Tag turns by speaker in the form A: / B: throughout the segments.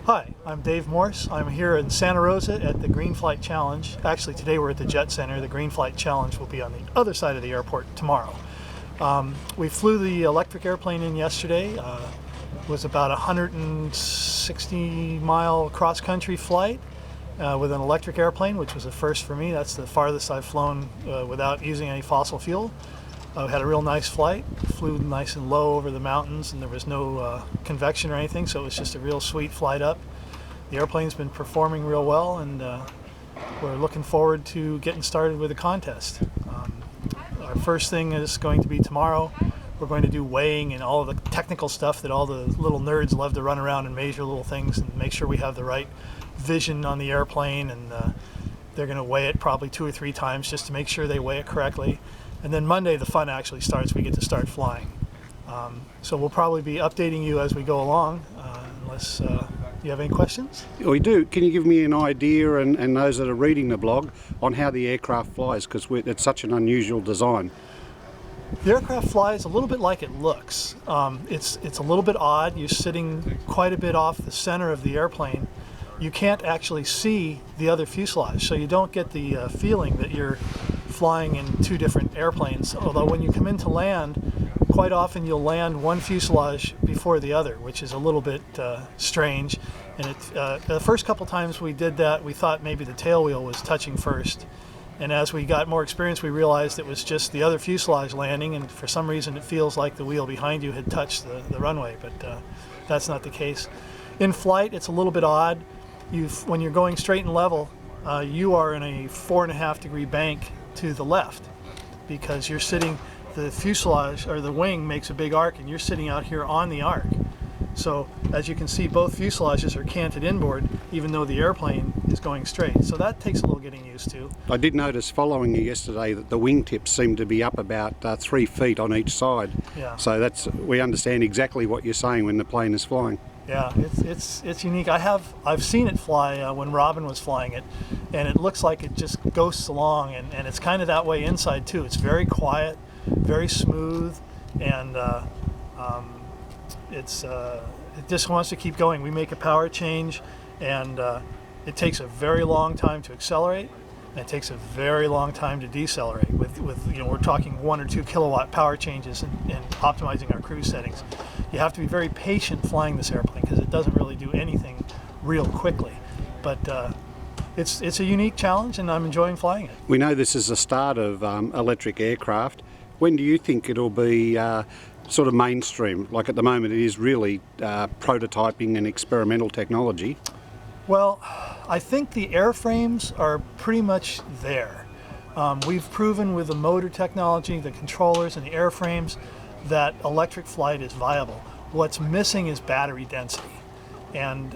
A: Hi, I'm Dave Morss. I'm here in Santa Rosa at the Green Flight Challenge. Actually, today we're at the Jet Center. The Green Flight Challenge will be on the other side of the airport tomorrow. We flew the electric airplane in yesterday. It was about a 160-mile cross-country flight with an electric airplane, which was a first for me. That's the farthest I've flown without using any fossil fuel. We had a real nice flight, flew nice and low over the mountains, and there was no convection or anything, so it was just a real sweet flight up. The airplane's been performing real well, and we're looking forward to getting started with the contest. Our first thing is going to be tomorrow. We're going to do weighing and all of the technical stuff that all the little nerds love to run around and measure little things and make sure we have the right vision on the airplane, and they're going to weigh it probably 2 or 3 times just to make sure they weigh it correctly. And then Monday the fun actually starts. We get to start flying. So we'll probably be updating you as we go along, unless you have any questions?
B: We do. Can you give me an idea, and those that are reading the blog, on how the aircraft flies, because it's such an unusual design?
A: The aircraft flies a little bit like it looks. It's a little bit odd. You're sitting quite a bit off the center of the airplane. You can't actually see the other fuselage, so you don't get the feeling that you're flying in 2 different airplanes. Although when you come in to land, quite often you'll land one fuselage before the other, which is a little bit strange. And the first couple times we did that, we thought maybe the tail wheel was touching first. And as we got more experience, we realized it was just the other fuselage landing, and for some reason it feels like the wheel behind you had touched the runway, but that's not the case. In flight, it's a little bit odd. When you're going straight and level, you are in a 4.5-degree bank to the left, because you're sitting, the fuselage or the wing makes a big arc, and you're sitting out here on the arc. So as you can see, both fuselages are canted inboard, even though the airplane is going straight. So that takes a little getting used to.
B: I did notice following you yesterday that the wingtips seem to be up about 3 feet on each side.
A: Yeah.
B: So we understand exactly what you're saying when the plane is flying.
A: Yeah, it's unique. I've seen it fly when Robin was flying it, and it looks like it just ghosts along, and it's kind of that way inside too. It's very quiet, very smooth, and it just wants to keep going. We make a power change, and it takes a very long time to accelerate, and it takes a very long time to decelerate. With we're talking 1 or 2 kilowatt power changes and optimizing our cruise settings. You have to be very patient flying this airplane because it doesn't really do anything real quickly. But it's a unique challenge, and I'm enjoying flying it.
B: We know this is the start of electric aircraft. When do you think it'll be sort of mainstream? Like at the moment it is really prototyping and experimental technology.
A: Well, I think the airframes are pretty much there. We've proven with the motor technology, the controllers and the airframes, that electric flight is viable. What's missing is battery density. And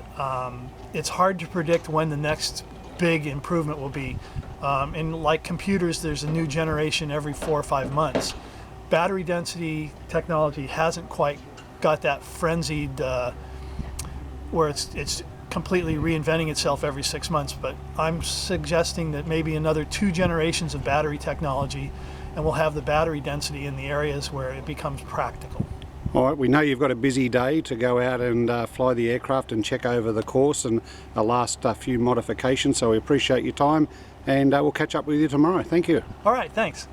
A: it's hard to predict when the next big improvement will be. And like computers, there's a new generation every 4 or 5 months. Battery density technology hasn't quite got that frenzied where it's completely reinventing itself every 6 months, but I'm suggesting that maybe another 2 generations of battery technology, and we'll have the battery density in the areas where it becomes practical.
B: All right, we know you've got a busy day to go out and fly the aircraft and check over the course and the last few modifications, so we appreciate your time, and we'll catch up with you tomorrow. Thank you.
A: All right, thanks.